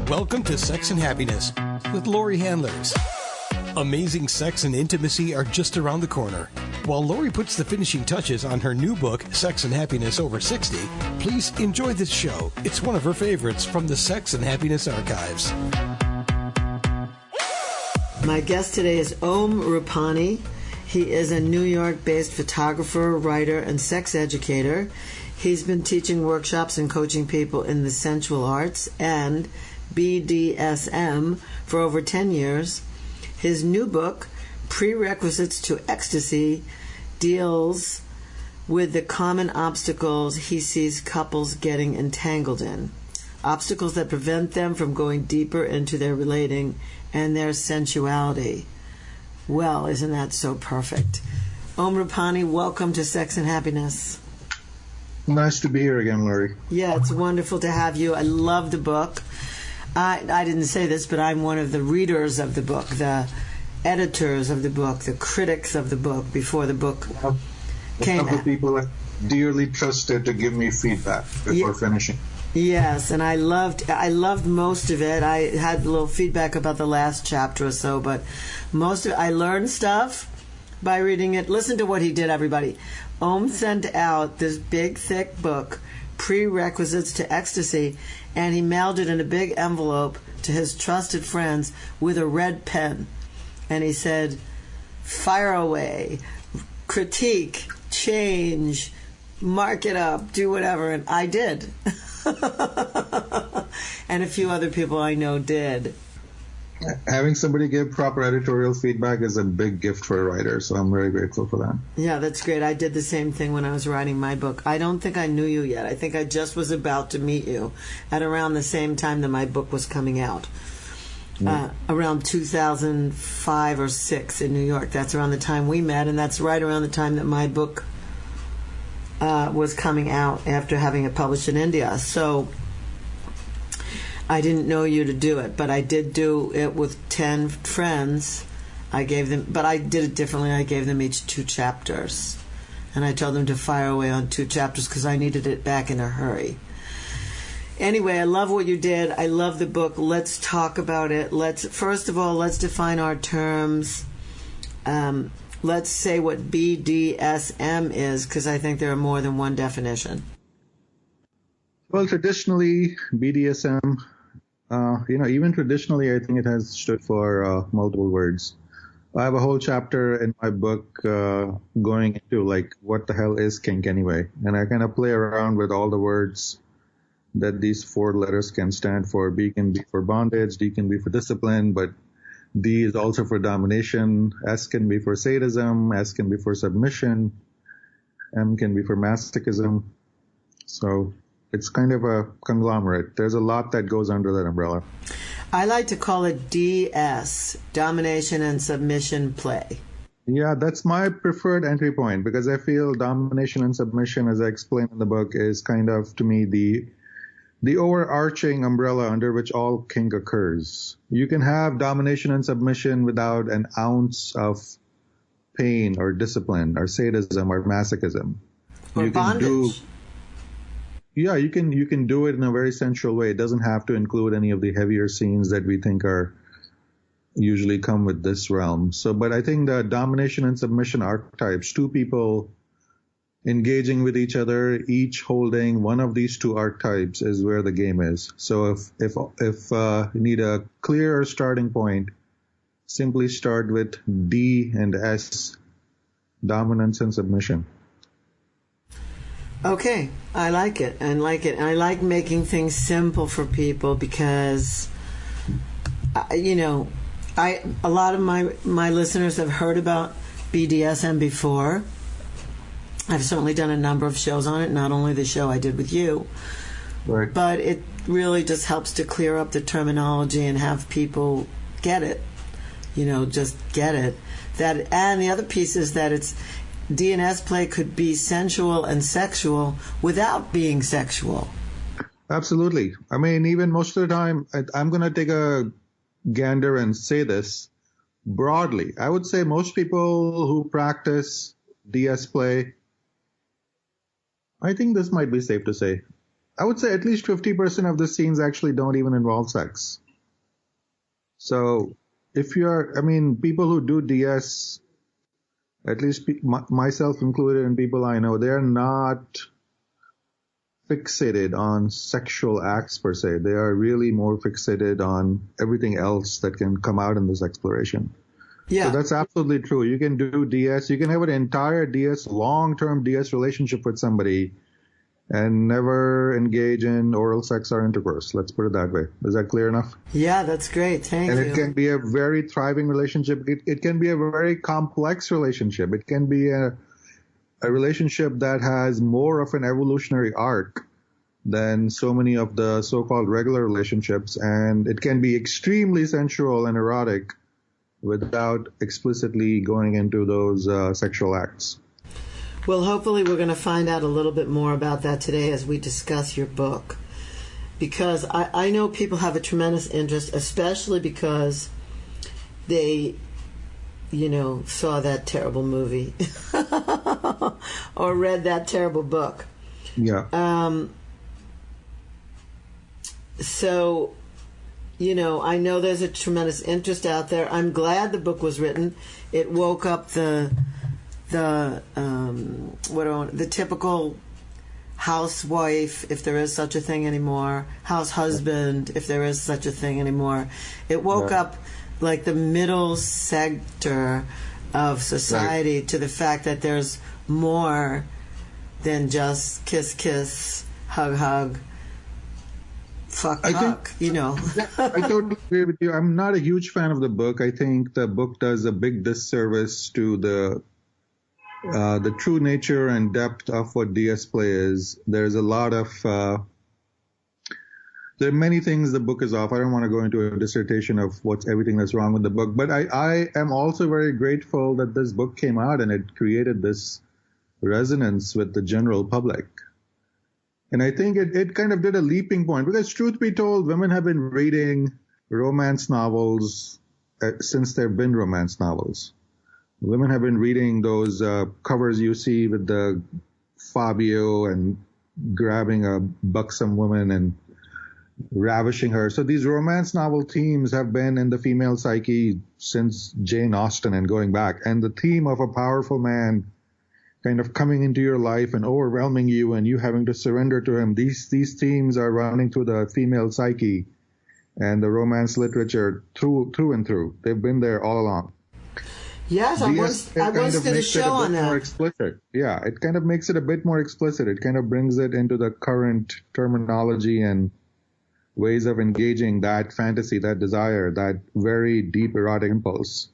Welcome to Sex and Happiness with Laurie Handlers. Amazing sex and intimacy are just around the corner. While Laurie puts the finishing touches on her new book, Sex and Happiness Over 60, please enjoy this show. It's one of her favorites from the Sex and Happiness archives. My guest today is Om Rupani. He is a New York-based photographer, writer, and sex educator. He's been teaching workshops and coaching people in the sensual arts and BDSM for over 10 years. His new book, Prerequisites to Ecstasy, deals with the common obstacles he sees couples getting entangled in. Obstacles that prevent them from going deeper into their relating and their sensuality. Well, isn't that so perfect? Om Rupani, welcome to Sex and Happiness. Nice to be here again, Laurie. Yeah, it's wonderful to have you. I love the book. I didn't say this, but I'm one of the readers of the book, the editors of the book, the critics of the book before the book came out. A couple of people I dearly trusted to give me feedback before finishing. Yes, and I loved most of it. I had a little feedback about the last chapter or so, but most of it, I learned stuff by reading it. Listen to what he did, everybody. Om sent out this big, thick book, Prerequisites to Ecstasy, and he mailed it in a big envelope to his trusted friends with a red pen. And he said, fire away, critique, change, mark it up, do whatever. And I did. And a few other people I know did. Having somebody give proper editorial feedback is a big gift for a writer, so I'm very grateful for that. Yeah, that's great. I did the same thing when I was writing my book. I don't think I knew you yet. I think I just was about to meet you at around the same time that my book was coming out. Around 2005 or 6 in New York. That's around the time we met, and that's right around the time that my book was coming out after having it published in India. So I didn't know you to do it, but I did do it with 10 friends. I gave them, but I did it differently. I gave them each 2 chapters, and I told them to fire away on 2 chapters because I needed it back in a hurry. Anyway, I love what you did. I love the book. Let's talk about it. First of all, let's define our terms. Let's say what BDSM is, because I think there are more than one definition. Well, traditionally, BDSM, even traditionally, I think it has stood for multiple words. I have a whole chapter in my book going into, like, what the hell is kink anyway? And I kind of play around with all the words that these 4 letters can stand for. B can be for bondage, D can be for discipline, but D is also for domination, S can be for sadism, S can be for submission, M can be for masochism. So it's kind of a conglomerate. There's a lot that goes under that umbrella. I like to call it DS, domination and submission play. Yeah, that's my preferred entry point, because I feel domination and submission, as I explain in the book, is kind of, to me, the overarching umbrella under which all kink occurs. You can have domination and submission without an ounce of pain or discipline or sadism or masochism. Or bondage. You can do it in a very sensual way. It doesn't have to include any of the heavier scenes that we think are usually come with this realm. But I think the domination and submission archetypes, 2 people engaging with each other, each holding one of these 2 archetypes, is where the game is. So if you need a clearer starting point, simply start with D and S, dominance and submission. Okay, I like it. And I like making things simple for people because, a lot of my listeners have heard about BDSM before. I've certainly done a number of shows on it, not only the show I did with you, right, but it really just helps to clear up the terminology and have people get it, just get it. And the other piece is that it's DNS play could be sensual and sexual without being sexual. Absolutely. I mean, even most of the time, I'm going to take a gander and say this broadly. I would say most people who practice DS play, I think this might be safe to say, I would say at least 50% of the scenes actually don't even involve sex. So if people who do DS, at least myself included and people I know, they're not fixated on sexual acts per se. They are really more fixated on everything else that can come out in this exploration. Yeah. So that's absolutely true. You can do DS. You can have an entire DS, long-term DS relationship with somebody and never engage in oral sex or intercourse. Let's put it that way. Is that clear enough? Yeah, that's great. Thank you. And it can be a very thriving relationship. It can be a very complex relationship. It can be a relationship that has more of an evolutionary arc than so many of the so-called regular relationships. And it can be extremely sensual and erotic without explicitly going into those sexual acts. Well, hopefully we're going to find out a little bit more about that today as we discuss your book. Because I know people have a tremendous interest, especially because they, saw that terrible movie or read that terrible book. Yeah. So, I know there's a tremendous interest out there. I'm glad the book was written. It woke up the typical housewife, if there is such a thing anymore, house husband, if there is such a thing anymore. It woke up like the middle sector of society to the fact that there's more than just kiss, kiss, hug, hug, fuck. I totally agree with you. I'm not a huge fan of the book. I think the book does a big disservice to the true nature and depth of what DS play is. There's a lot of there are many things the book is off. I don't want to go into a dissertation of what's everything that's wrong with the book, but I am also very grateful that this book came out and it created this resonance with the general public. And I think it kind of did a leaping point, because truth be told, women have been reading romance novels since there have been romance novels. Women have been reading those covers you see with the Fabio and grabbing a buxom woman and ravishing her. So these romance novel themes have been in the female psyche since Jane Austen and going back. And the theme of a powerful man kind of coming into your life and overwhelming you and you having to surrender to him, these themes are running through the female psyche and the romance literature through and through. They've been there all along. Yes, I once did a show on that. More explicit. Yeah, it kind of makes it a bit more explicit. It kind of brings it into the current terminology and ways of engaging that fantasy, that desire, that very deep erotic impulse.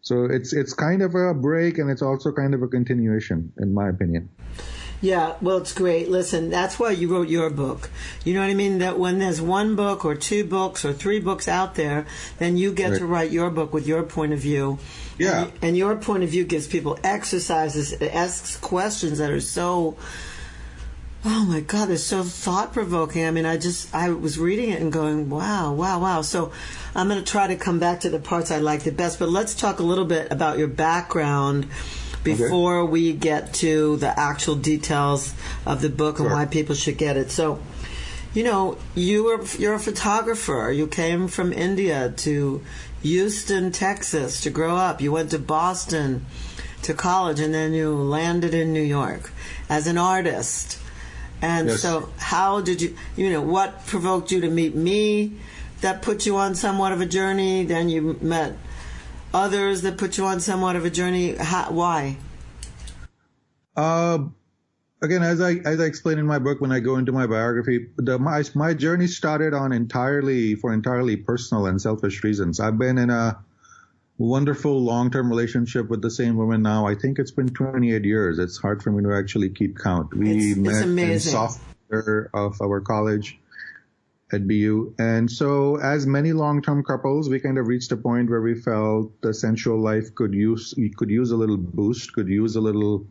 So it's kind of a break, and it's also kind of a continuation, in my opinion. Yeah, well, it's great. Listen, that's why you wrote your book. You know what I mean? That when there's one book or two books or three books out there, then you get to write your book with your point of view. Yeah. And your point of view gives people exercises, it asks questions that are so, oh my God, they're so thought-provoking. I mean, I was reading it and going, wow. So I'm going to try to come back to the parts I like the best, but let's talk a little bit about your background before we get to the actual details of the book and why people should get it. So, you're a photographer. You came from India to Houston, Texas to grow up. You went to Boston to college, and then you landed in New York as an artist. And so how did you, what provoked you to meet me that put you on somewhat of a journey? Then you met others that put you on somewhat of a journey. Why? Again, as I explain in my book, when I go into my biography, my journey started on entirely personal and selfish reasons. I've been in a wonderful long-term relationship with the same woman now. I think it's been 28 years. It's hard for me to actually keep count. We met in sophomore of our college at BU. And so as many long-term couples, we kind of reached a point where we felt the sensual life could use a little boost, could use a little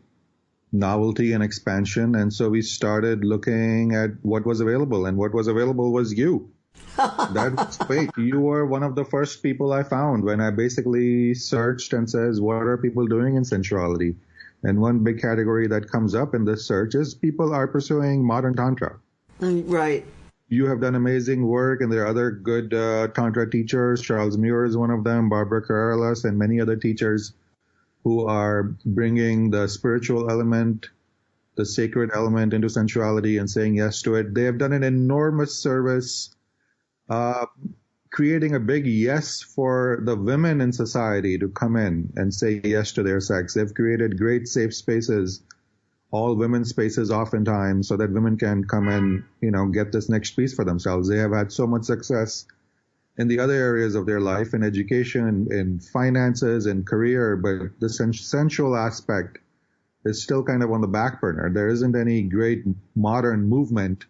novelty and expansion. And so we started looking at what was available, and what was available was you. That was great. You were one of the first people I found when I basically searched and says, what are people doing in sensuality? And one big category that comes up in this search is people are pursuing modern tantra. Right. You have done amazing work, and there are other good Tantra teachers. Charles Muir is one of them, Barbara Carreras, and many other teachers who are bringing the spiritual element, the sacred element into sensuality and saying yes to it. They have done an enormous service, creating a big yes for the women in society to come in and say yes to their sex. They've created great safe spaces, all women's spaces oftentimes, so that women can come and, get this next piece for themselves. They have had so much success in the other areas of their life, in education, in finances, in career, but the sensual aspect is still kind of on the back burner. There isn't any great modern movement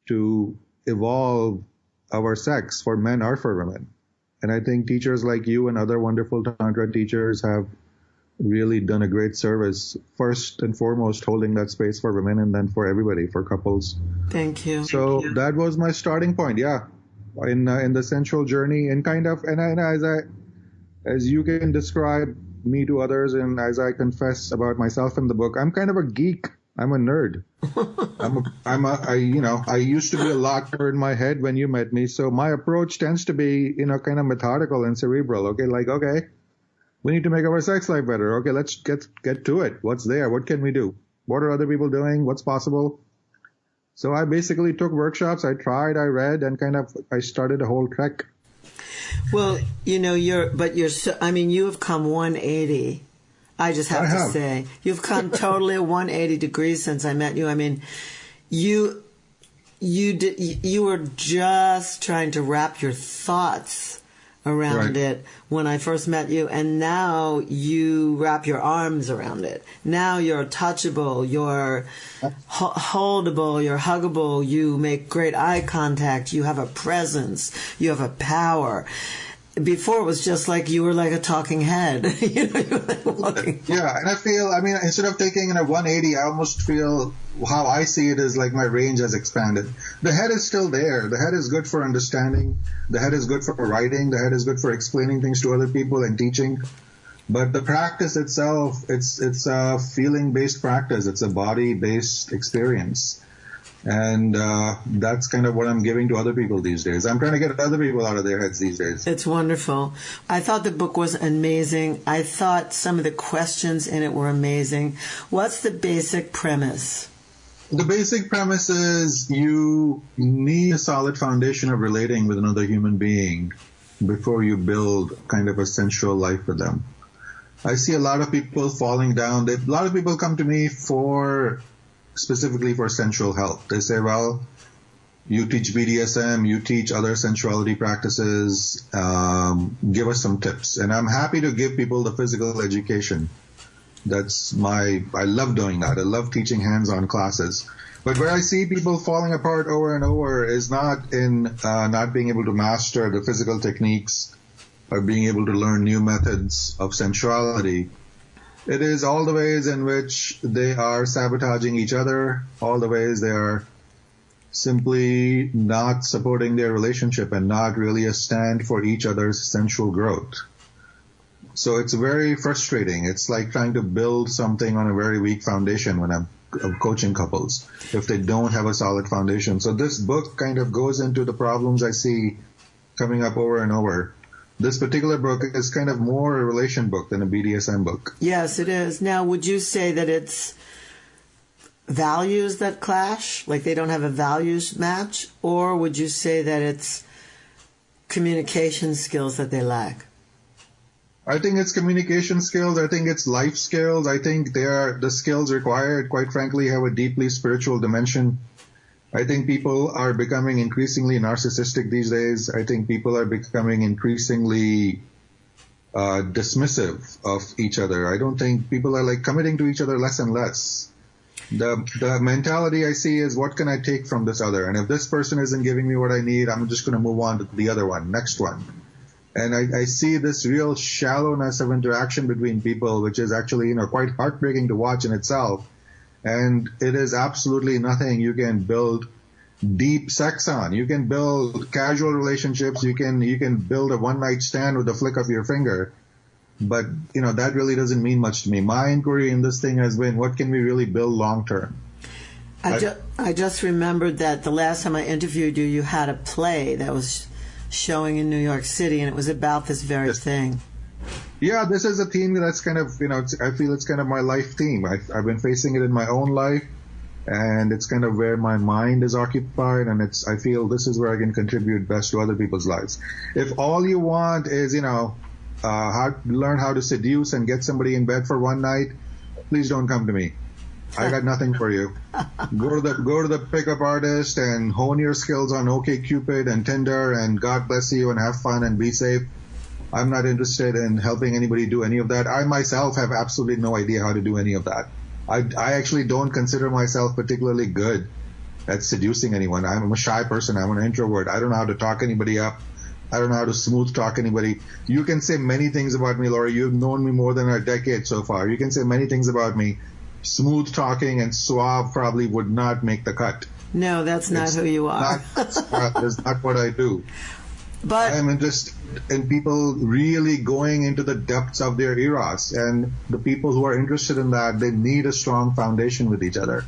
to evolve our sex for men or for women. And I think teachers like you and other wonderful Tantra teachers have really done a great service, first and foremost holding that space for women and then for everybody, for couples. Thank you. So Thank you. that was my starting point, in the sensual journey, and as you can describe me to others, and as I confess about myself in the book, I'm kind of a geek. I'm a nerd. I used to be a locker in my head when you met me. So my approach tends to be, kind of methodical and cerebral. Okay, we need to make our sex life better. Okay, let's get to it. What's there? What can we do? What are other people doing? What's possible? So I basically took workshops. I tried, I read, and I started a whole trek. Well, you have come 180. I just have to say, you've come totally 180 degrees since I met you. I mean, you were just trying to wrap your thoughts around it when I first met you, and now you wrap your arms around it. Now you're touchable, you're holdable, you're huggable, you make great eye contact, you have a presence, you have a power. Before it was just like you were like a talking head. You were like walking. Yeah, and I feel, instead of taking a 180, I almost feel how I see it is like my range has expanded. The head is still there. The head is good for understanding. The head is good for writing. The head is good for explaining things to other people and teaching. But the practice itself, it's a feeling-based practice. It's a body-based experience. And that's kind of what I'm giving to other people these days. I'm trying to get other people out of their heads these days. It's wonderful. I thought the book was amazing. I thought some of the questions in it were amazing. What's the basic premise? The basic premise is you need a solid foundation of relating with another human being before you build kind of a sensual life with them. I see a lot of people falling down. A lot of people come to me specifically for sensual health. They say, well, you teach BDSM, you teach other sensuality practices, give us some tips. And I'm happy to give people the physical education. I love doing that. I love teaching hands-on classes. But where I see people falling apart over and over is not in not being able to master the physical techniques or being able to learn new methods of sensuality. It is all the ways in which they are sabotaging each other, all the ways they are simply not supporting their relationship and not really a stand for each other's sensual growth. So it's very frustrating. It's like trying to build something on a very weak foundation when I'm coaching couples, if they don't have a solid foundation. So this book kind of goes into the problems I see coming up over and over. This particular book is kind of more a relation book than a BDSM book. Yes, it is. Now, would you say that it's values that clash, like they don't have a values match, or would you say that it's communication skills that they lack? I think it's communication skills. I think it's life skills. I think the skills required, quite frankly, have a deeply spiritual dimension. I think people are becoming increasingly narcissistic these days. I think people are becoming increasingly dismissive of each other. I don't think people are like committing to each other less and less. The mentality I see is, what can I take from this other? And if this person isn't giving me what I need, I'm just going to move on to the other one, next one. And I see this real shallowness of interaction between people, which is actually, quite heartbreaking to watch in itself. And it is absolutely nothing you can build deep sex on. You can build casual relationships. You can build a one-night stand with a flick of your finger. But, that really doesn't mean much to me. My inquiry in this thing has been, what can we really build long-term? I just remembered that the last time I interviewed you, you had a play that was showing in New York City, and it was about this very thing. Yeah, this is a theme that's kind of, I feel it's kind of my life theme. I've been facing it in my own life, and it's kind of where my mind is occupied, and I feel this is where I can contribute best to other people's lives. If all you want is, learn how to seduce and get somebody in bed for one night, please don't come to me. I got nothing for you. Go to the pickup artist and hone your skills on OkCupid and Tinder, and God bless you and have fun and be safe. I'm not interested in helping anybody do any of that. I myself have absolutely no idea how to do any of that. I actually don't consider myself particularly good at seducing anyone. I'm a shy person. I'm an introvert. I don't know how to talk anybody up. I don't know how to smooth talk anybody. You can say many things about me, Laurie. You've known me more than a decade so far. You can say many things about me. Smooth talking and suave probably would not make the cut. No, that's not who you are. That's not what I do. But I'm interested in people really going into the depths of their eros, and the people who are interested in that, they need a strong foundation with each other.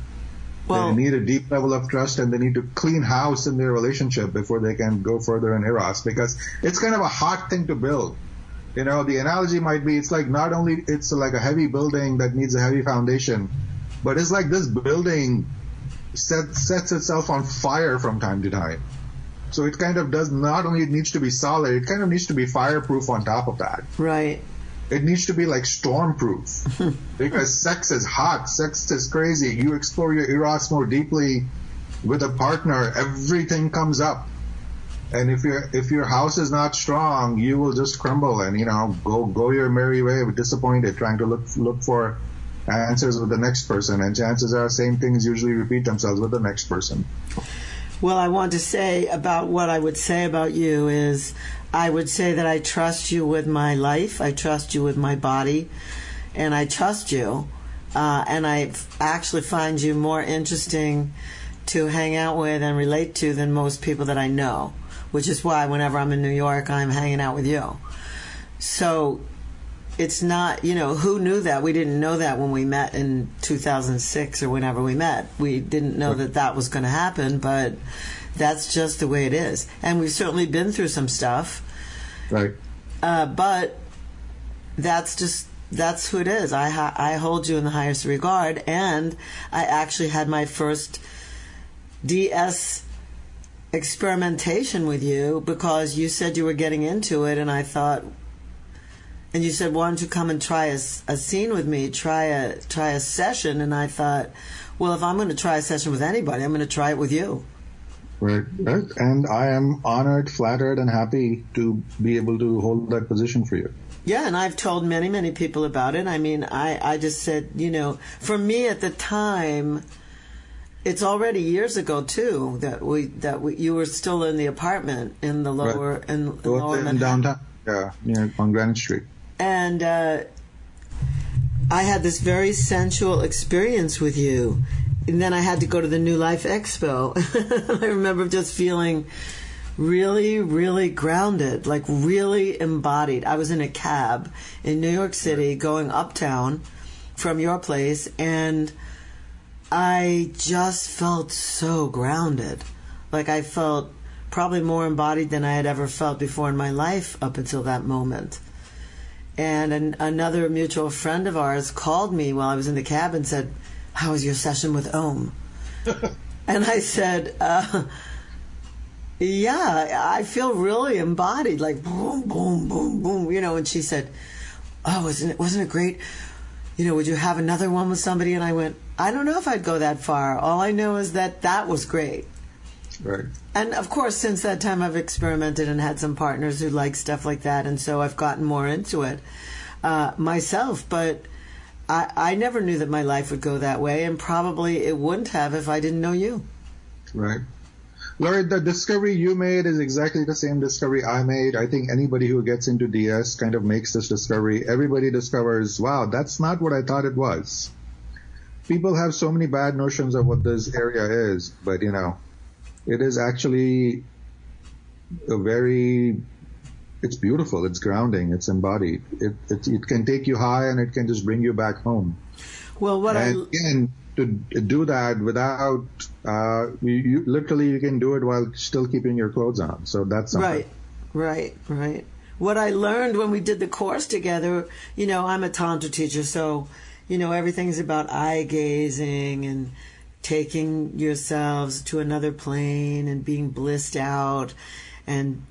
They need a deep level of trust, and they need to clean house in their relationship before they can go further in eros, because it's kind of a hard thing to build. The analogy might be, it's like not only it's like a heavy building that needs a heavy foundation, but it's like this building sets itself on fire from time to time. So it kind of does not only needs to be solid, it kind of needs to be fireproof on top of that. Right. It needs to be like stormproof because sex is hot, sex is crazy. You explore your eros more deeply with a partner, everything comes up. And if your house is not strong, you will just crumble and go your merry way, disappointed, trying to look for answers with the next person. And chances are, same things usually repeat themselves with the next person. Well, I want to say about what I would say about you is, I would say that I trust you with my life, I trust you with my body, and I trust you, and I actually find you more interesting to hang out with and relate to than most people that I know. Which is why whenever I'm in New York, I'm hanging out with you. So it's not, who knew that? We didn't know that when we met in 2006 or whenever we met. We didn't know that was going to happen, but that's just the way it is. And we've certainly been through some stuff. Right. But that's who it is. I hold you in the highest regard, and I actually had my first DS experimentation with you because you said you were getting into it, and I thought, and you said, why don't you come and try a scene with me, try a session, and I thought, well, if I'm going to try a session with anybody, I'm going to try it with you. Right. And I am honored, flattered, and happy to be able to hold that position for you. Yeah, and I've told many, many people about it. I mean, I just said, for me at the time, it's already years ago too that you were still in the apartment in the lower in lower Manhattan. Downtown, on Granite Street. And I had this very sensual experience with you, and then I had to go to the New Life Expo. I remember just feeling really, really grounded, like really embodied. I was in a cab in New York City going uptown from your place, and I just felt so grounded. Like I felt probably more embodied than I had ever felt before in my life up until that moment. And another mutual friend of ours called me while I was in the cab and said, "How was your session with Om?" And I said, yeah, I feel really embodied, like boom, boom, boom, boom, and she said, "Oh, wasn't it great? Would you have another one with somebody?" And I went, I don't know if I'd go that far. All I know is that was great. Right. And of course, since that time, I've experimented and had some partners who like stuff like that, and so I've gotten more into it myself. But I never knew that my life would go that way, and probably it wouldn't have if I didn't know you. Right. Laurie, the discovery you made is exactly the same discovery I made. I think anybody who gets into DS kind of makes this discovery. Everybody discovers, wow, that's not what I thought it was. People have so many bad notions of what this area is, but it is actually it's beautiful, it's grounding, it's embodied. It can take you high, and it can just bring you back home. Well, again, to do that without, you literally you can do it while still keeping your clothes on. So that's something. Right. What I learned when we did the course together, I'm a Tantra teacher, so, everything's about eye gazing and taking yourselves to another plane and being blissed out and,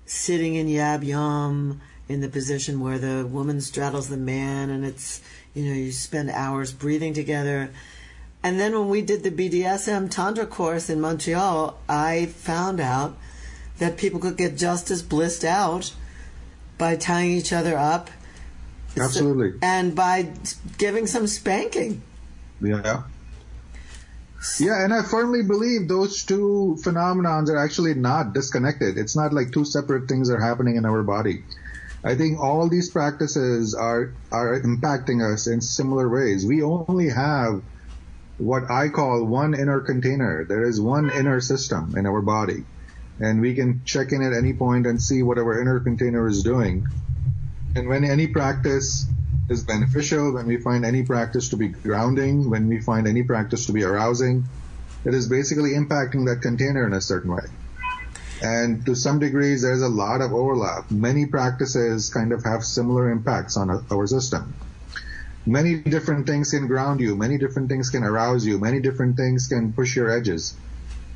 sitting in yab yum in the position where the woman straddles the man, and it's, you spend hours breathing together. And then when we did the BDSM Tantra course in Montreal, I found out that people could get just as blissed out by tying each other up. Absolutely. And by giving some spanking. Yeah. Yeah, and I firmly believe those two phenomenons are actually not disconnected. It's not like two separate things are happening in our body. I think all these practices are impacting us in similar ways. We only have what I call one inner container. There is one inner system in our body. And we can check in at any point and see what our inner container is doing. And when any practice is beneficial, when we find any practice to be grounding, when we find any practice to be arousing, it is basically impacting that container in a certain way. And to some degrees, there's a lot of overlap. Many practices kind of have similar impacts on our system. Many different things can ground you. Many different things can arouse you. Many different things can push your edges.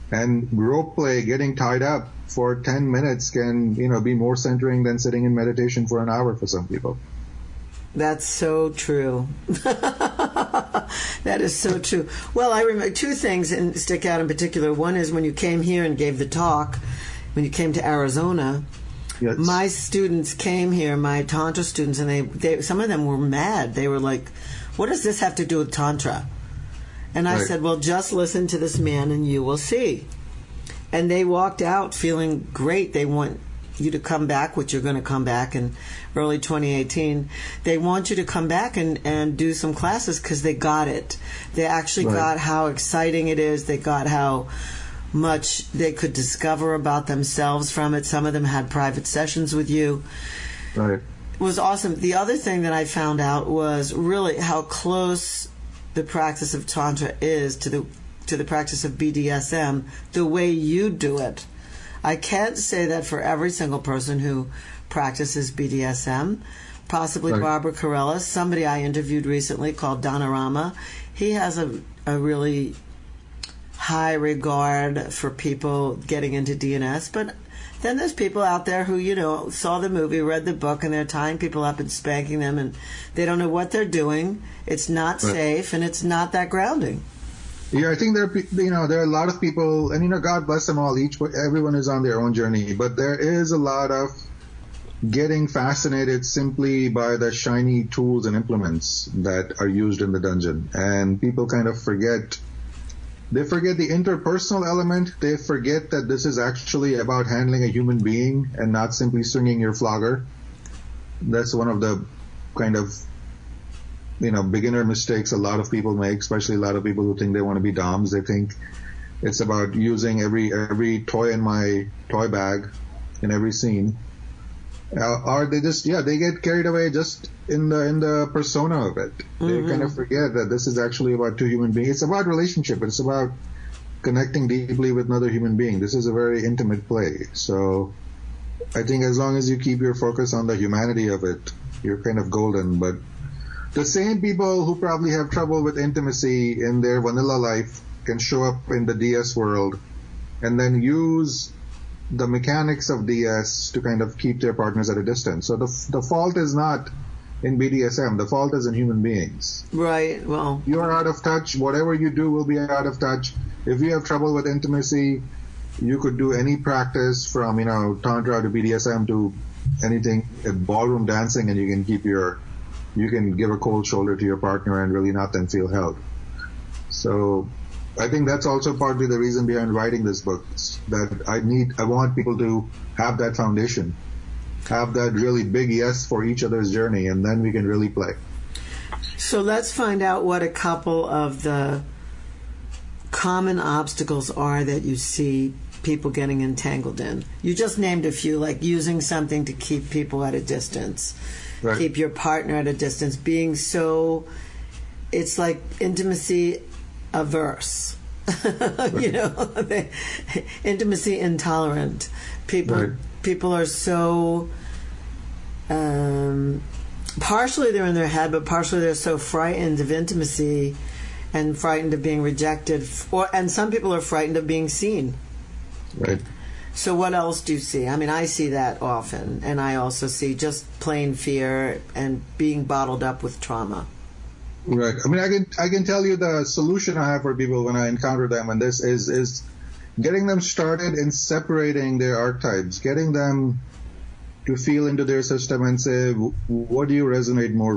And rope play, getting tied up for 10 minutes can, be more centering than sitting in meditation for an hour for some people. That's so true. That is so true. Well, I remember two things stick out in particular. One is when you came here and gave the talk, when you came to Arizona, yes. My students came here, my Tantra students, and they some of them were mad. They were like, what does this have to do with Tantra? And I said, well, just listen to this man and you will see. And they walked out feeling great. They want you to come back, which you're going to come back in early 2018. They want you to come back and do some classes because they got it. They actually got how exciting it is. They got how much they could discover about themselves from it. Some of them had private sessions with you. Right. It was awesome. The other thing that I found out was really how close the practice of Tantra is to the practice of BDSM, the way you do it. I can't say that for every single person who practices BDSM. Possibly Barbara Carrellas, somebody I interviewed recently called Dhanarama. He has a really high regard for people getting into DNS, but then there's people out there who, saw the movie, read the book, and they're tying people up and spanking them, and they don't know what they're doing. It's not safe, and it's not that grounding. Yeah, I think there are a lot of people, and God bless them all. Everyone is on their own journey, but there is a lot of getting fascinated simply by the shiny tools and implements that are used in the dungeon, and people kind of forget. They forget the interpersonal element. They forget that this is actually about handling a human being and not simply swinging your flogger. That's one of the kind of, beginner mistakes a lot of people make, especially a lot of people who think they want to be doms. They think it's about using every toy in my toy bag in every scene. Or they just, they get carried away just in the persona of it. They kind of forget that this is actually about two human beings. It's about relationship. It's about connecting deeply with another human being. This is a very intimate play. So I think as long as you keep your focus on the humanity of it, you're kind of golden. But the same people who probably have trouble with intimacy in their vanilla life can show up in the DS world and then use the mechanics of DS to kind of keep their partners at a distance. So the fault is not in BDSM. The fault is in human beings. Right. Well, you are out of touch. Whatever you do will be out of touch. If you have trouble with intimacy, you could do any practice from, Tantra to BDSM to anything, ballroom dancing, and you can give a cold shoulder to your partner and really not then feel held. So I think that's also partly the reason behind writing this book, that I want people to have that foundation, have that really big yes for each other's journey, and then we can really play. So let's find out what a couple of the common obstacles are that you see people getting entangled in. You just named a few, like using something to keep people at a distance, keep your partner at a distance, being so it's like intimacy averse. Intimacy intolerant. People are so partially they're in their head, but partially they're so frightened of intimacy and frightened of being rejected, and some people are frightened of being seen. Right. So what else do you see? I mean, I see that often, and I also see just plain fear and being bottled up with trauma. Right. I mean, I can tell you the solution I have for people when I encounter them, and this is getting them started in separating their archetypes, getting them to feel into their system and say, what do you resonate more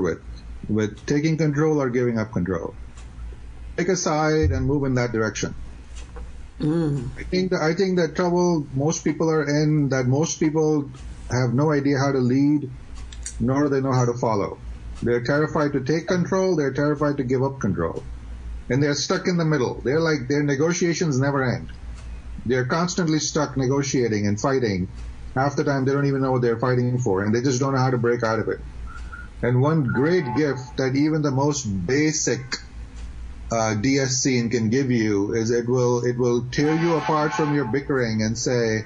with taking control or giving up control? Take a side and move in that direction. I think the trouble most people are in, that most people have no idea how to lead, nor do they know how to follow. They're terrified to take control, they're terrified to give up control. And they're stuck in the middle. They're like, their negotiations never end. They're constantly stuck negotiating and fighting. Half the time they don't even know what they're fighting for, and they just don't know how to break out of it. And one great gift that even the most basic DS scene can give you is it will tear you apart from your bickering and say,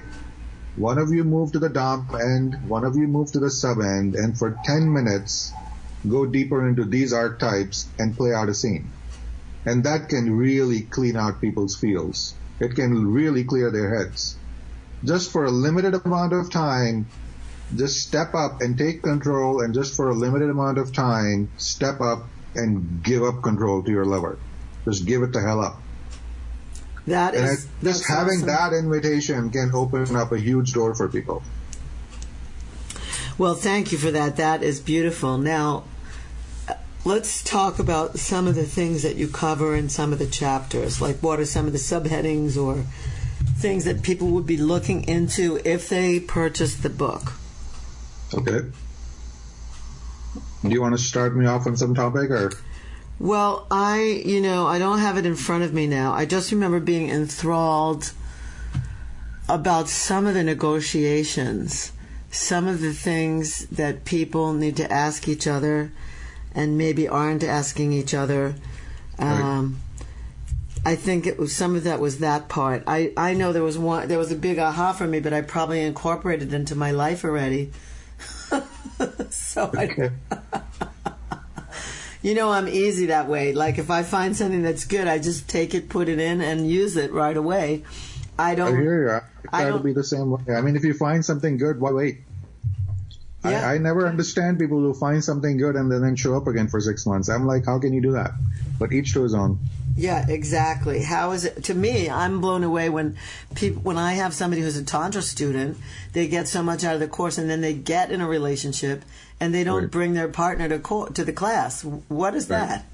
one of you move to the dom end, one of you move to the sub end, and for 10 minutes go deeper into these archetypes and play out a scene. And that can really clean out people's fields. It can really clear their heads. Just for a limited amount of time, just step up and take control, and just for a limited amount of time, step up and give up control to your lover. Just give it the hell up. Having awesome. That invitation can open up a huge door for people. Well, thank you for that. That is beautiful. Now, let's talk about some of the things that you cover in some of the chapters. Like, what are some of the subheadings or things that people would be looking into if they purchased the book? Okay. Do you want to start me off on some topic, or? Well, I don't have it in front of me now. I just remember being enthralled about some of the negotiations, some of the things that people need to ask each other and maybe aren't asking each other. Right. I think it was some of that was that part. I know there was a big aha for me, but I probably incorporated it into my life already. So okay. I'm easy that way. Like, if I find something that's good, I just take it, put it in, and use it right away. I hear you. I try to be the same way. I mean, if you find something good, why wait? Yeah. I never understand people who find something good and then show up again for 6 months. I'm like, how can you do that? But each to his own. Yeah, exactly. How is it? To me, I'm blown away when I have somebody who's a Tantra student, they get so much out of the course, and then they get in a relationship, and they don't bring their partner to the class. What is that?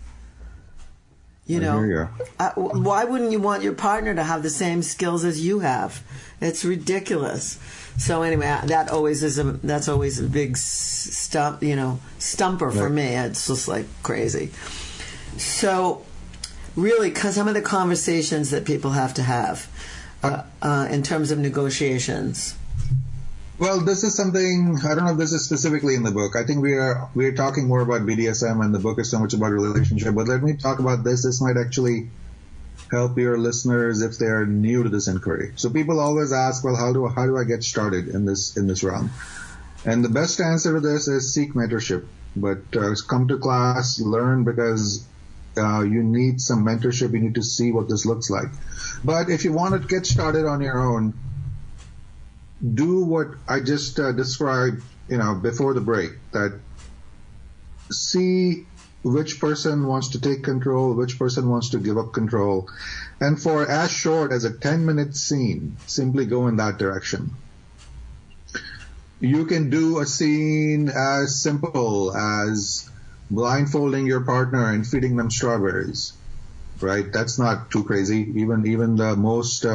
Why wouldn't you want your partner to have the same skills as you have? It's ridiculous. So anyway, that's always a big stumper for me. It's just like crazy. So really, some of the conversations that people have to have in terms of negotiations. Well, this is something, I don't know if this is specifically in the book. I think we're talking more about BDSM, and the book is so much about relationship. But let me talk about this. This might actually help your listeners if they're new to this inquiry. So people always ask, well, how do I get started in this realm? And the best answer to this is seek mentorship. But come to class, learn, because you need some mentorship. You need to see what this looks like. But if you want to get started on your own, do what I just described, before the break. That see which person wants to take control, which person wants to give up control, and for as short as a 10-minute scene, simply go in that direction. You can do a scene as simple as blindfolding your partner and feeding them strawberries, right? That's not too crazy. Even the most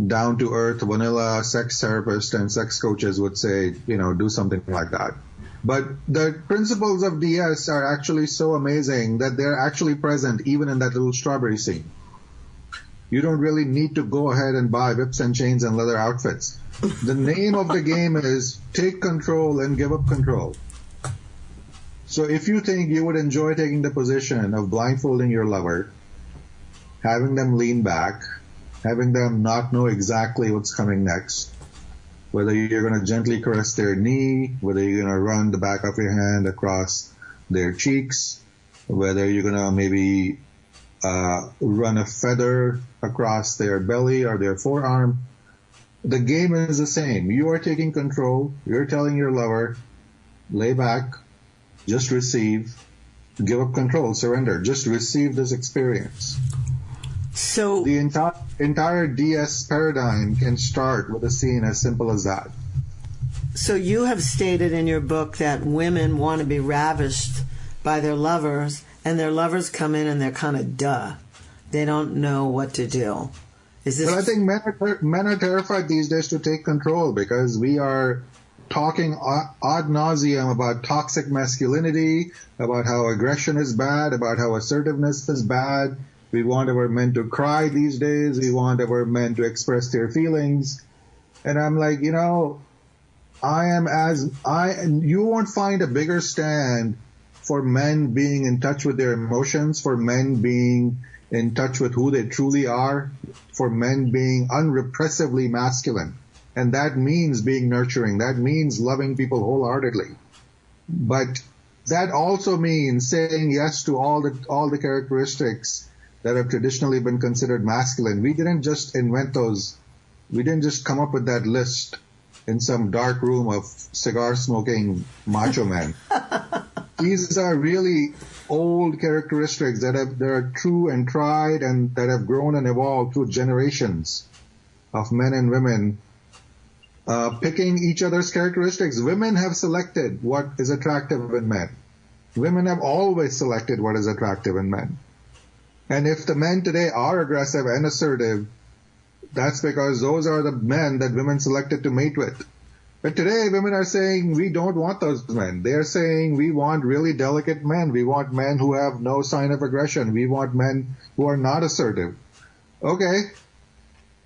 down-to-earth vanilla sex therapist and sex coaches would say, do something like that. But the principles of DS are actually so amazing that they're actually present even in that little strawberry scene. You don't really need to go ahead and buy whips and chains and leather outfits. The name of the game is take control and give up control. So if you think you would enjoy taking the position of blindfolding your lover, having them lean back, having them not know exactly what's coming next, whether you're going to gently caress their knee, whether you're going to run the back of your hand across their cheeks, whether you're going to maybe run a feather across their belly or their forearm, the game is the same. You are taking control. You're telling your lover, lay back, just receive, give up control, surrender. Just receive this experience. So the entire DS paradigm can start with a scene as simple as that. So you have stated in your book that women want to be ravished by their lovers, and their lovers come in and they're kind of duh. They don't know what to do. Is this? But I think men are terrified these days to take control because we are talking ad nauseum about toxic masculinity, about how aggression is bad, about how assertiveness is bad. We want our men to cry these days. We want our men to express their feelings. And I'm like, you won't find a bigger stand for men being in touch with their emotions, for men being in touch with who they truly are, for men being unrepressively masculine. And that means being nurturing. That means loving people wholeheartedly. But that also means saying yes to all the characteristics that have traditionally been considered masculine. We didn't just invent those. We didn't just come up with that list in some dark room of cigar-smoking macho men. These are really old characteristics that are true and tried and that have grown and evolved through generations of men and women picking each other's characteristics. Women have selected what is attractive in men. Women have always selected what is attractive in men. And if the men today are aggressive and assertive, that's because those are the men that women selected to mate with. But today, women are saying, we don't want those men. They are saying, we want really delicate men. We want men who have no sign of aggression. We want men who are not assertive. Okay.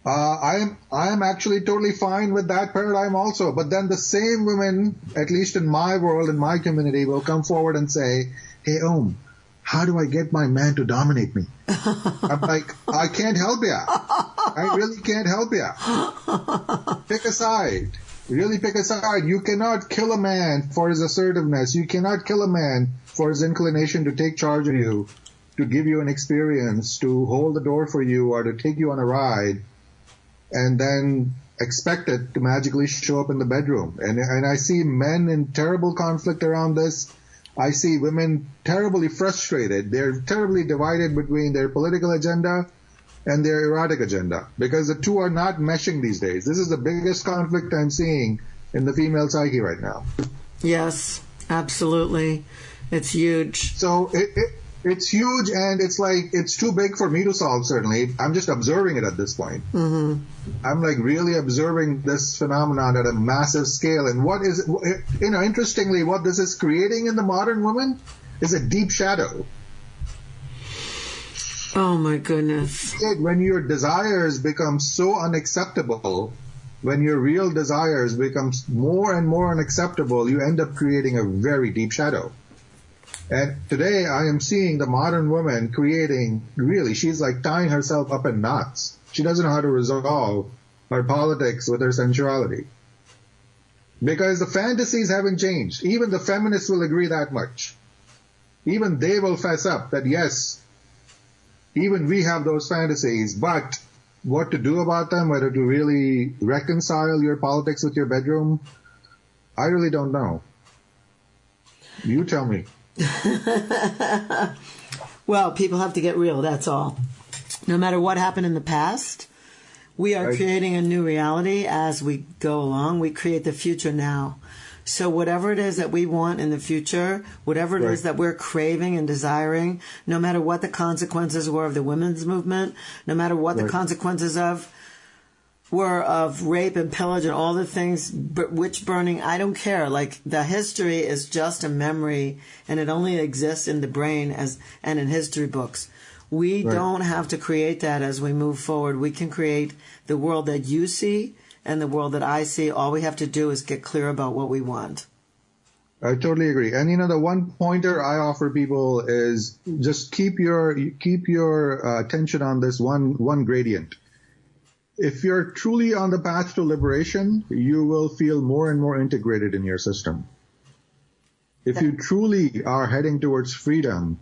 I am actually totally fine with that paradigm also. But then the same women, at least in my world, in my community, will come forward and say, hey, how do I get my man to dominate me? I'm like, I can't help you. I really can't help you. Pick a side. Really pick a side. You cannot kill a man for his assertiveness. You cannot kill a man for his inclination to take charge of you, to give you an experience, to hold the door for you, or to take you on a ride, and then expect it to magically show up in the bedroom. And I see men in terrible conflict around this. I see women terribly frustrated. They're terribly divided between their political agenda and their erotic agenda because the two are not meshing these days. This is the biggest conflict I'm seeing in the female psyche right now. Yes, absolutely. It's huge. So it's huge, and it's like it's too big for me to solve, certainly. I'm just observing it at this point. Mm-hmm. I'm like really observing this phenomenon at a massive scale. And what is, interestingly, what this is creating in the modern woman is a deep shadow. Oh, my goodness. When your desires become so unacceptable, when your real desires become more and more unacceptable, you end up creating a very deep shadow. And today I am seeing the modern woman creating, really, she's like tying herself up in knots. She doesn't know how to resolve her politics with her sensuality. Because the fantasies haven't changed. Even the feminists will agree that much. Even they will fess up that, yes, even we have those fantasies, but what to do about them, whether to really reconcile your politics with your bedroom, I really don't know. You tell me. Well, people have to get real, that's all. No matter what happened in the past, we are creating a new reality as we go along. We create the future now. So whatever it is that we want in the future, whatever it is that we're craving and desiring, no matter what the consequences were of the women's movement, no matter what the consequences were of rape and pillage and all the things, witch burning, I don't care. Like, the history is just a memory, and it only exists in the brain and in history books. We don't have to create that as we move forward. We can create the world that you see and the world that I see. All we have to do is get clear about what we want. I totally agree. And the one pointer I offer people is just keep your attention on this one gradient. If you're truly on the path to liberation, you will feel more and more integrated in your system. If you truly are heading towards freedom,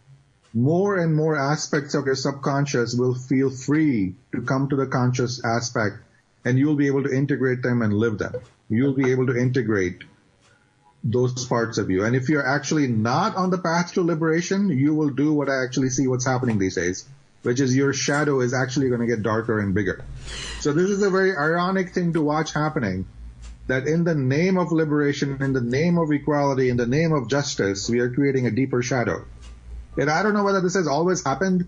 more and more aspects of your subconscious will feel free to come to the conscious aspect, and you'll be able to integrate them and live them. You'll be able to integrate those parts of you. And if you're actually not on the path to liberation, you will do what I actually see what's happening these days, which is your shadow is actually going to get darker and bigger. So this is a very ironic thing to watch happening, that in the name of liberation, in the name of equality, in the name of justice, we are creating a deeper shadow. And I don't know whether this has always happened.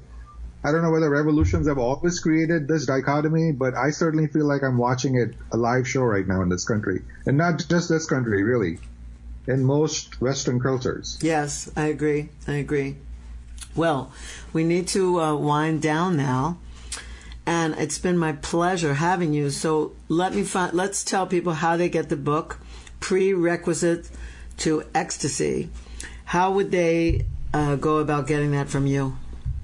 I don't know whether revolutions have always created this dichotomy, but I certainly feel like I'm watching it, a live show right now in this country. And not just this country, really. In most Western cultures. Yes, I agree. Well, we need to wind down now, and it's been my pleasure having you. So let's tell people how they get the book, Prerequisites to Ecstasy. How would they go about getting that from you?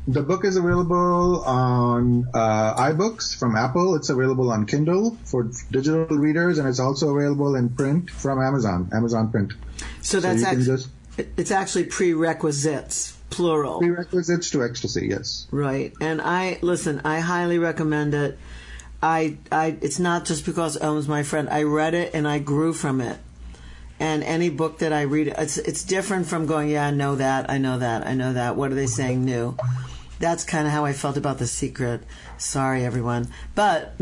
The book is available on iBooks from Apple. It's available on Kindle for digital readers, and it's also available in print from Amazon Print. So that's it's actually Prerequisites, plural. Prerequisites to Ecstasy, yes. Right. And I highly recommend it. It's not just because Elm's my friend. I read it and I grew from it. And any book that I read, it's different from going, yeah, I know that. What are they saying new? That's kind of how I felt about The Secret. Sorry, everyone. But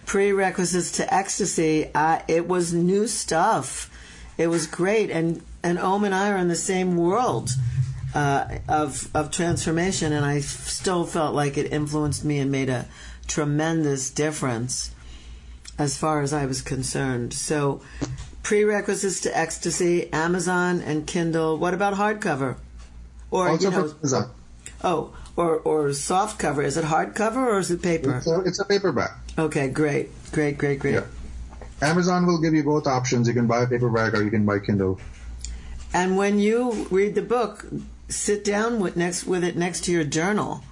Prerequisites to Ecstasy, it was new stuff. It was great. And Om and I are in the same world of transformation, and I still felt like it influenced me and made a tremendous difference as far as I was concerned. So Prerequisites to Ecstasy, Amazon and Kindle. What about hardcover? Or also for Amazon. Oh, or soft cover. Is it hardcover or is it paper? It's a paperback. Okay, great. Yeah. Amazon will give you both options. You can buy a paperback or you can buy Kindle. And when you read the book, sit down with it next to your journal,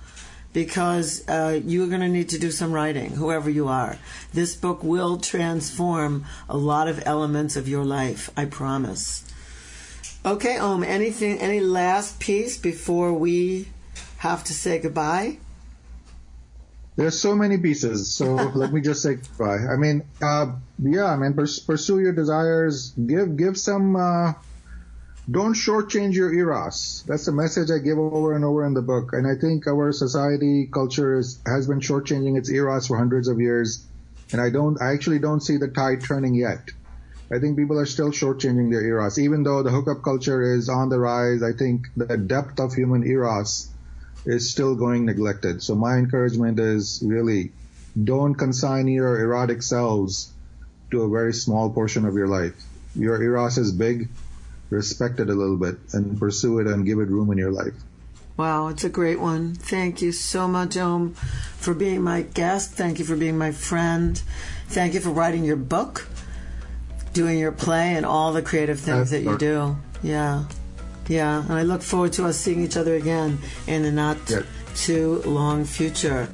because you're going to need to do some writing, whoever you are. This book will transform a lot of elements of your life, I promise. Okay, Om, any last piece before we have to say goodbye? There's so many pieces, so let me just say goodbye. I mean, pursue your desires. Give some. Don't shortchange your eros. That's the message I give over and over in the book. And I think our society, culture has been shortchanging its eros for hundreds of years. And I actually don't see the tide turning yet. I think people are still shortchanging their eros. Even though the hookup culture is on the rise, I think the depth of human eros is still going neglected. So my encouragement is really don't consign your erotic selves to a very small portion of your life. Your eros is big. Respect it a little bit and pursue it and give it room in your life. Wow, it's a great one. Thank you so much, Om, for being my guest. Thank you for being my friend. Thank you for writing your book, doing your play, and all the creative things that you do. Yeah. And I look forward to us seeing each other again in the not too long future.